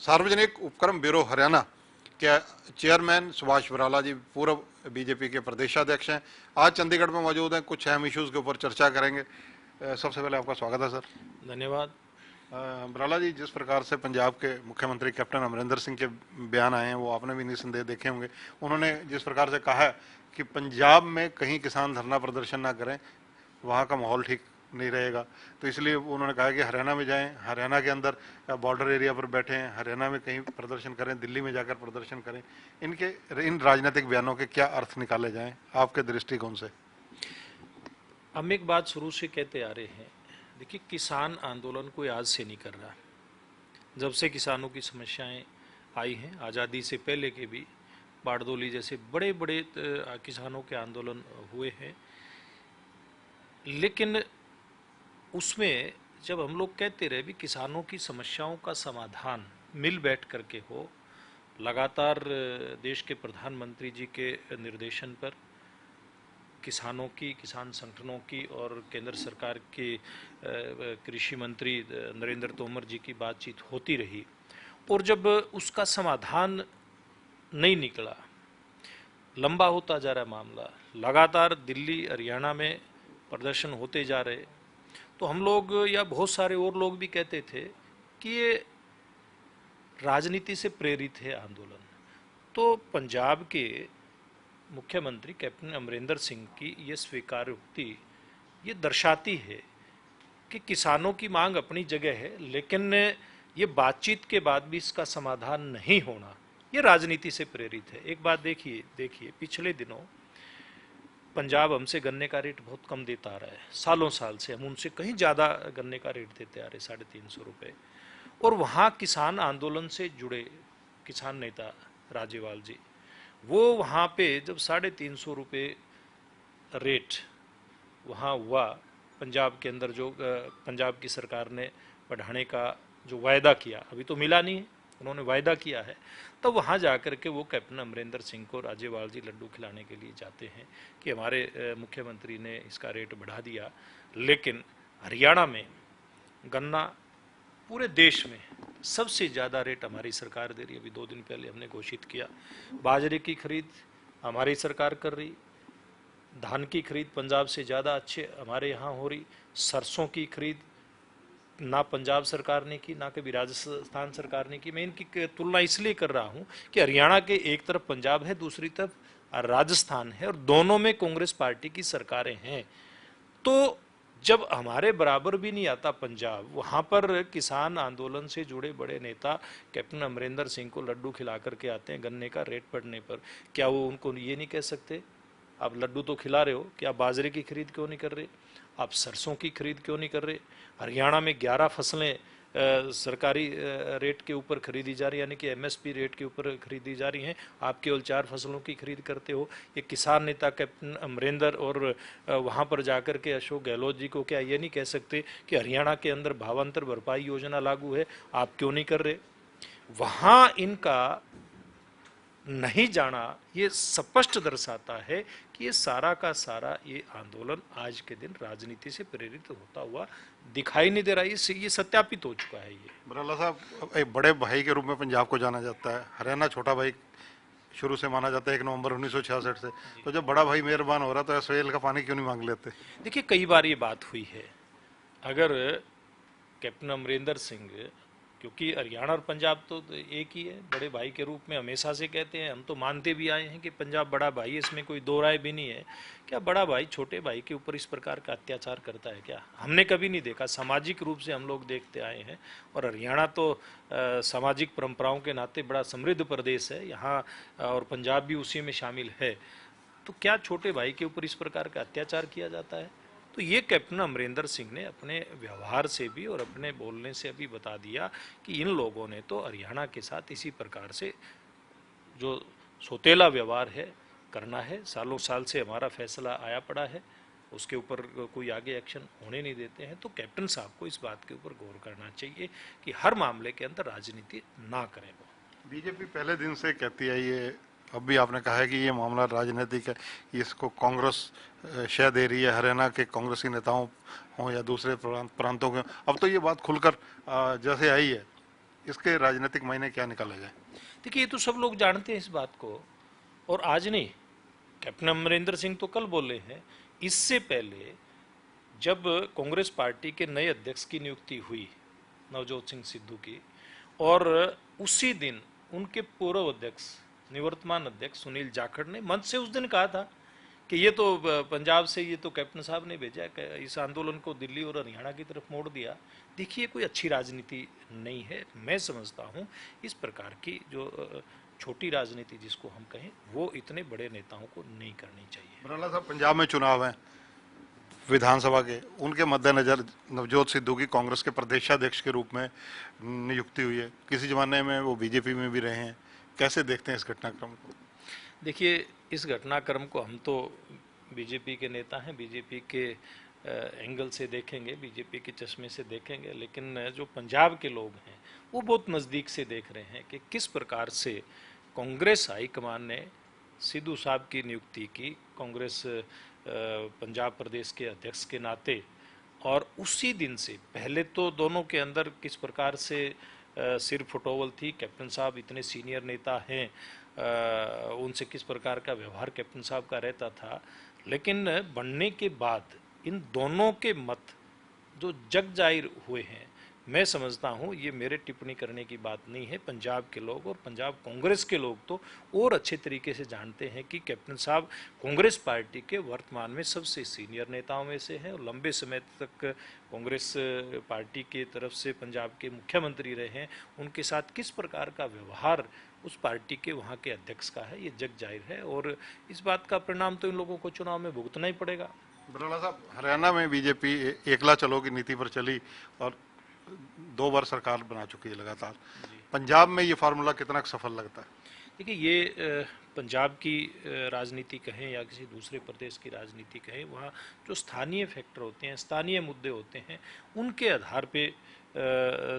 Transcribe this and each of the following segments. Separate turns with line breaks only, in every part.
सार्वजनिक उपक्रम ब्यूरो हरियाणा के चेयरमैन सुभाष बराला जी पूर्व बीजेपी के प्रदेशाध्यक्ष हैं, आज चंडीगढ़ में मौजूद हैं। कुछ अहम इश्यूज के ऊपर चर्चा करेंगे। सबसे पहले आपका स्वागत है सर।
धन्यवाद।
बराला जी, जिस प्रकार से पंजाब के मुख्यमंत्री कैप्टन अमरिंदर सिंह के बयान आए हैं वो आपने भी निसंदेह देखे होंगे। उन्होंने जिस प्रकार से कहा है कि पंजाब में कहीं किसान धरना प्रदर्शन ना करें, वहाँ का माहौल ठीक नहीं रहेगा, तो इसलिए उन्होंने कहा कि हरियाणा में जाएं, हरियाणा के अंदर बॉर्डर एरिया पर बैठें, हरियाणा में कहीं प्रदर्शन करें, दिल्ली में जाकर प्रदर्शन करें। इन राजनीतिक बयानों के क्या अर्थ निकाले जाएं आपके दृष्टिकोण से?
हम एक बात शुरू से कहते आ रहे हैं, देखिए, किसान आंदोलन कोई आज से नहीं कर रहा। जब से किसानों की समस्याएं आई हैं, आज़ादी से पहले के भी बारडोली जैसे बड़े बड़े किसानों के आंदोलन हुए हैं, लेकिन उसमें जब हम लोग कहते रहे भी किसानों की समस्याओं का समाधान मिल बैठ करके हो, लगातार देश के प्रधानमंत्री जी के निर्देशन पर किसानों की, किसान संगठनों की और केंद्र सरकार के कृषि मंत्री नरेंद्र तोमर जी की बातचीत होती रही, और जब उसका समाधान नहीं निकला, लंबा होता जा रहा मामला, लगातार दिल्ली हरियाणा में प्रदर्शन होते जा रहे, तो हम लोग या बहुत सारे और लोग भी कहते थे कि ये राजनीति से प्रेरित है आंदोलन। तो पंजाब के मुख्यमंत्री कैप्टन अमरिंदर सिंह की ये स्वीकारोक्ति ये दर्शाती है कि किसानों की मांग अपनी जगह है, लेकिन ये बातचीत के बाद भी इसका समाधान नहीं होना, ये राजनीति से प्रेरित है। एक बात देखिए, पिछले दिनों पंजाब हमसे गन्ने का रेट बहुत कम देता आ रहा है, सालों साल से हम उनसे कहीं ज़्यादा गन्ने का रेट देते आ रहे, 350 रुपये। और वहाँ किसान आंदोलन से जुड़े किसान नेता राजेवाल जी, वो वहाँ पे जब 350 रुपये रेट वहाँ हुआ, पंजाब के अंदर जो पंजाब की सरकार ने बढ़ाने का जो वायदा किया, अभी तो मिला नहीं है, उन्होंने वायदा किया है, तो वहाँ जाकर के वो कैप्टन अमरिंदर सिंह को राजेवाल जी लड्डू खिलाने के लिए जाते हैं कि हमारे मुख्यमंत्री ने इसका रेट बढ़ा दिया। लेकिन हरियाणा में गन्ना पूरे देश में सबसे ज़्यादा रेट हमारी सरकार दे रही है। अभी 2 दिन पहले हमने घोषित किया, बाजरे की खरीद हमारी सरकार कर रही, धान की खरीद पंजाब से ज़्यादा अच्छे हमारे यहाँ हो रही, सरसों की खरीद ना पंजाब सरकार ने की, ना कभी राजस्थान सरकार ने की। मैं इनकी तुलना इसलिए कर रहा हूँ कि हरियाणा के एक तरफ पंजाब है, दूसरी तरफ राजस्थान है, और दोनों में कांग्रेस पार्टी की सरकारें हैं। तो जब हमारे बराबर भी नहीं आता पंजाब, वहाँ पर किसान आंदोलन से जुड़े बड़े नेता कैप्टन अमरिंदर सिंह को लड्डू खिला करके आते हैं गन्ने का रेट बढ़ने पर, क्या वो उनको ये नहीं कह सकते आप लड्डू तो खिला रहे हो, क्या बाजरे की खरीद क्यों नहीं कर रहे, आप सरसों की खरीद क्यों नहीं कर रहे? हरियाणा में 11 फसलें सरकारी रेट के ऊपर खरीदी जा रही है, यानी कि एमएसपी रेट के ऊपर खरीदी जा रही हैं, आप केवल 4 फसलों की खरीद करते हो। ये किसान नेता कैप्टन अमरिंदर और वहाँ पर जाकर के अशोक गहलोत जी को क्या ये नहीं कह सकते कि हरियाणा के अंदर भावांतर भरपाई योजना लागू है, आप क्यों नहीं कर रहे? वहाँ इनका नहीं जाना ये स्पष्ट दर्शाता है कि ये सारा का सारा ये आंदोलन आज के दिन राजनीति से प्रेरित होता हुआ दिखाई नहीं दे रहा है। ये सत्यापित हो चुका है। ये
बराला साहब, एक बड़े भाई के रूप में पंजाब को जाना जाता है, हरियाणा छोटा भाई शुरू से माना जाता है 1 नवंबर 1966 से। तो जब बड़ा भाई मेहरबान हो रहा तो एसवाईएल का पानी क्यों नहीं मांग लेते?
देखिए, कई बार ये बात हुई है, अगर कैप्टन अमरिंदर सिंह, क्योंकि हरियाणा और पंजाब तो एक ही है, बड़े भाई के रूप में हमेशा से कहते हैं, हम तो मानते भी आए हैं कि पंजाब बड़ा भाई है, इसमें कोई दो राय भी नहीं है। क्या बड़ा भाई छोटे भाई के ऊपर इस प्रकार का अत्याचार करता है? क्या हमने कभी नहीं देखा, सामाजिक रूप से हम लोग देखते आए हैं। और हरियाणा तो सामाजिक परंपराओं के नाते बड़ा समृद्ध प्रदेश है यहाँ, और पंजाब भी उसी में शामिल है। तो क्या छोटे भाई के ऊपर इस प्रकार का अत्याचार किया जाता है? तो ये कैप्टन अमरिंदर सिंह ने अपने व्यवहार से भी और अपने बोलने से अभी बता दिया कि इन लोगों ने तो हरियाणा के साथ इसी प्रकार से जो सौतेला व्यवहार है करना है। सालों साल से हमारा फैसला आया पड़ा है, उसके ऊपर कोई आगे एक्शन होने नहीं देते हैं। तो कैप्टन साहब को इस बात के ऊपर गौर करना चाहिए कि हर मामले के अंदर राजनीति ना करें। वो
बीजेपी पहले दिन से कहती है, ये अब भी आपने कहा है कि ये मामला राजनीतिक है, इसको कांग्रेस शय दे रही है, हरियाणा के कांग्रेसी नेताओं हों या दूसरे प्रांतों के। अब तो ये बात खुलकर जैसे आई है इसके राजनीतिक मायने क्या निकाला जाए?
देखिए, ये तो सब लोग जानते हैं इस बात को, और आज नहीं, कैप्टन अमरिंदर सिंह तो कल बोले हैं। इससे पहले जब कांग्रेस पार्टी के नए अध्यक्ष की नियुक्ति हुई, नवजोत सिंह सिद्धू की, और उसी दिन उनके पूर्व अध्यक्ष, निवर्तमान अध्यक्ष सुनील जाखड़ ने मंच से उस दिन कहा था कि ये तो पंजाब से, ये तो कैप्टन साहब ने भेजा, इस आंदोलन को दिल्ली और हरियाणा की तरफ मोड़ दिया। देखिए, कोई अच्छी राजनीति नहीं है। मैं समझता हूँ इस प्रकार की जो छोटी राजनीति जिसको हम कहें, वो इतने बड़े नेताओं को नहीं करनी चाहिए।
बराला साहब, पंजाब में चुनाव है विधानसभा के, उनके मद्देनजर नवजोत सिद्धू की कांग्रेस के प्रदेशाध्यक्ष के रूप में नियुक्ति हुई है। किसी जमाने में वो बीजेपी में भी रहे हैं, कैसे देखते हैं इस घटनाक्रम को?
देखिए, इस घटनाक्रम को हम तो बीजेपी के नेता हैं, बीजेपी के एंगल से देखेंगे, बीजेपी के चश्मे से देखेंगे, लेकिन जो पंजाब के लोग हैं वो बहुत नज़दीक से देख रहे हैं कि किस प्रकार से कांग्रेस हाईकमान ने सिद्धू साहब की नियुक्ति की कांग्रेस पंजाब प्रदेश के अध्यक्ष के नाते, और उसी दिन से पहले तो दोनों के अंदर किस प्रकार से सिर फुटोवल थी। कैप्टन साहब इतने सीनियर नेता हैं, उनसे किस प्रकार का व्यवहार कैप्टन साहब का रहता था, लेकिन बनने के बाद इन दोनों के मत जो जग जाहिर हुए हैं, मैं समझता हूँ ये मेरे टिप्पणी करने की बात नहीं है। पंजाब के लोग और पंजाब कांग्रेस के लोग तो और अच्छे तरीके से जानते हैं कि कैप्टन साहब कांग्रेस पार्टी के वर्तमान में सबसे सीनियर नेताओं में से हैं और लंबे समय तक कांग्रेस पार्टी की तरफ से पंजाब के मुख्यमंत्री रहे हैं। उनके साथ किस प्रकार का व्यवहार उस पार्टी के वहाँ के अध्यक्ष का है, ये जग जाहिर है, और इस बात का परिणाम तो इन लोगों को चुनाव में भुगतना ही पड़ेगा।
बराला साहब, हरियाणा में बीजेपी एकला चलो की नीति पर चली और 2 बार सरकार बना चुकी है लगातार। पंजाब में ये फार्मूला कितना सफल लगता है?
देखिए, ये पंजाब की राजनीति कहें या किसी दूसरे प्रदेश की राजनीति कहें, वहाँ जो स्थानीय फैक्टर होते हैं, स्थानीय मुद्दे होते हैं, उनके आधार पे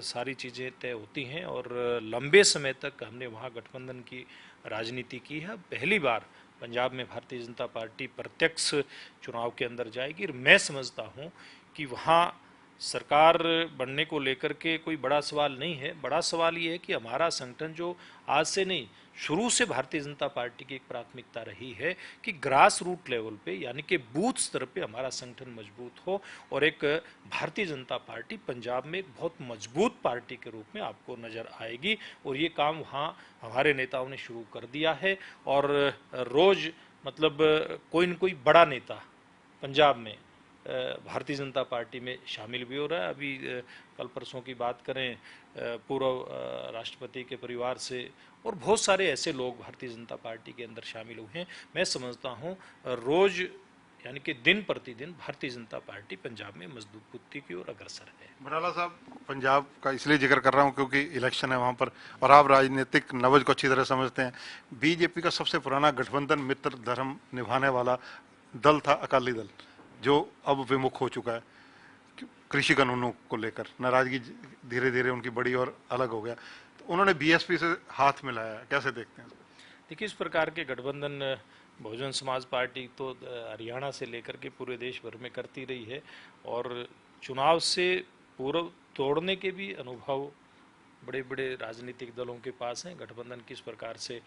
सारी चीज़ें तय होती हैं, और लंबे समय तक हमने वहाँ गठबंधन की राजनीति की है। पहली बार पंजाब में भारतीय जनता पार्टी प्रत्यक्ष चुनाव के अंदर जाएगी, और मैं समझता हूँ कि वहाँ सरकार बनने को लेकर के कोई बड़ा सवाल नहीं है। बड़ा सवाल ये है कि हमारा संगठन, जो आज से नहीं, शुरू से भारतीय जनता पार्टी की एक प्राथमिकता रही है कि ग्रास रूट लेवल पे, यानी कि बूथ स्तर पे हमारा संगठन मजबूत हो, और एक भारतीय जनता पार्टी पंजाब में एक बहुत मजबूत पार्टी के रूप में आपको नज़र आएगी। और ये काम वहाँ हमारे नेताओं ने शुरू कर दिया है, और रोज़ मतलब कोई न कोई बड़ा नेता पंजाब में भारतीय जनता पार्टी में शामिल भी हो रहा है। अभी कल परसों की बात करें, पूर्व राष्ट्रपति के परिवार से और बहुत सारे ऐसे लोग भारतीय जनता पार्टी के अंदर शामिल हुए हैं। मैं समझता हूँ रोज, यानी कि दिन प्रतिदिन भारतीय जनता पार्टी पंजाब में मजबूती की ओर अग्रसर है।
बराला साहब, पंजाब का इसलिए जिक्र कर रहा हूँ क्योंकि इलेक्शन है वहाँ पर और आप राजनीतिक नवज को अच्छी तरह समझते हैं। बीजेपी का सबसे पुराना गठबंधन मित्र धर्म निभाने वाला दल था अकाली दल, जो अब विमुख हो चुका है कृषि कानूनों को लेकर। नाराजगी धीरे धीरे उनकी बड़ी और अलग हो गया, तो उन्होंने बीएसपी से हाथ मिलाया, कैसे देखते हैं?
देखिए, इस प्रकार के गठबंधन बहुजन समाज पार्टी तो हरियाणा से लेकर के पूरे देश भर में करती रही है, और चुनाव से पूर्व तोड़ने के भी अनुभव बड़े बड़े राजनीतिक दलों के पास हैं। गठबंधन किस प्रकार से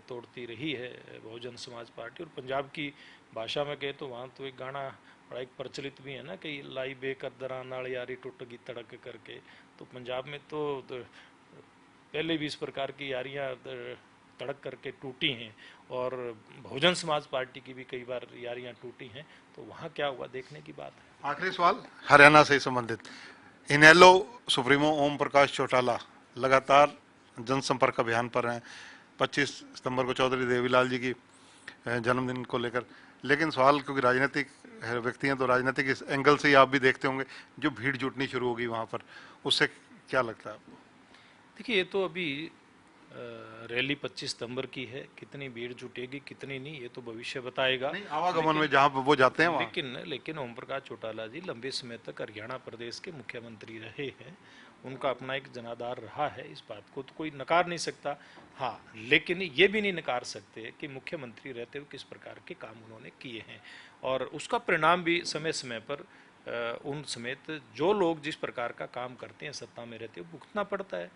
तोड़ती रही है बहुजन समाज पार्टी। और पंजाब की भाषा में कहे तो वहाँ तो एक गाना बड़ा एक प्रचलित भी है ना, कि लाई बेकर दरा नाल यारी टूट गई तड़क करके। तो पंजाब में तो पहले भी इस प्रकार की यारियाँ तड़क करके टूटी हैं, और बहुजन समाज पार्टी की भी कई बार यारियाँ टूटी हैं। तो वहाँ क्या हुआ देखने की बात है।
आखिरी सवाल हरियाणा से संबंधित, इनेलो सुप्रीमो ओम प्रकाश चौटाला लगातार जनसंपर्क अभियान पर हैं। 25 सितंबर को चौधरी देवीलाल जी की जन्मदिन को लेकर, लेकिन सवाल क्योंकि राजनीतिक व्यक्ति हैं तो राजनीतिक इस एंगल से ही आप भी देखते होंगे, जो भीड़ जुटनी शुरू होगी वहां पर, उससे क्या लगता है आपको?
देखिए, ये तो अभी रैली 25 सितंबर की है, कितनी भीड़ जुटेगी कितनी नहीं, ये तो भविष्य बताएगा।
आवागमन में जहां वो जाते हैं वहां।
लेकिन ओम प्रकाश चौटाला जी लंबे समय तक हरियाणा प्रदेश के मुख्यमंत्री रहे हैं, उनका अपना एक जनाधार रहा है, इस बात को तो कोई नकार नहीं सकता। हाँ, लेकिन ये भी नहीं नकार सकते कि मुख्यमंत्री रहते हुए किस प्रकार के काम उन्होंने किए हैं, और उसका परिणाम भी समय समय पर उन समेत जो लोग जिस प्रकार का काम करते हैं सत्ता में रहते हैं भुगतना पड़ता है।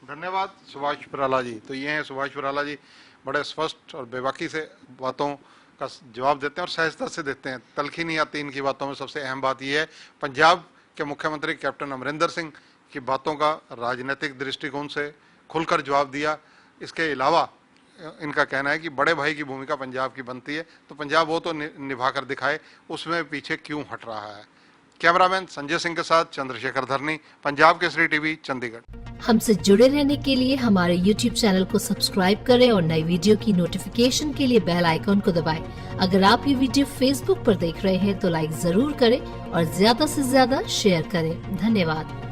धन्यवाद सुभाष बराला जी। तो ये हैं सुभाष बराला जी, बड़े स्पष्ट और बेबाकी से बातों का जवाब देते हैं और सहजता से देते हैं, तलखी नहीं आती इनकी बातों में। सबसे अहम बात यह है पंजाब के मुख्यमंत्री कैप्टन अमरिंदर सिंह की बातों का राजनीतिक दृष्टिकोण से खुलकर जवाब दिया। इसके अलावा इनका कहना है कि बड़े भाई की भूमिका पंजाब की बनती है, तो पंजाब वो तो निभा कर दिखाए, उसमें पीछे क्यों हट रहा है। कैमरामैन संजय सिंह के साथ चंद्रशेखर धरनी, पंजाब केसरी टीवी, चंडीगढ़।
हमसे जुड़े रहने के लिए हमारे YouTube चैनल को सब्सक्राइब करें और नई वीडियो की नोटिफिकेशन के लिए बेल आइकॉन को दबाएं। अगर आप ये वीडियो Facebook पर देख रहे हैं तो लाइक जरूर करें और ज्यादा से ज्यादा शेयर करें। धन्यवाद।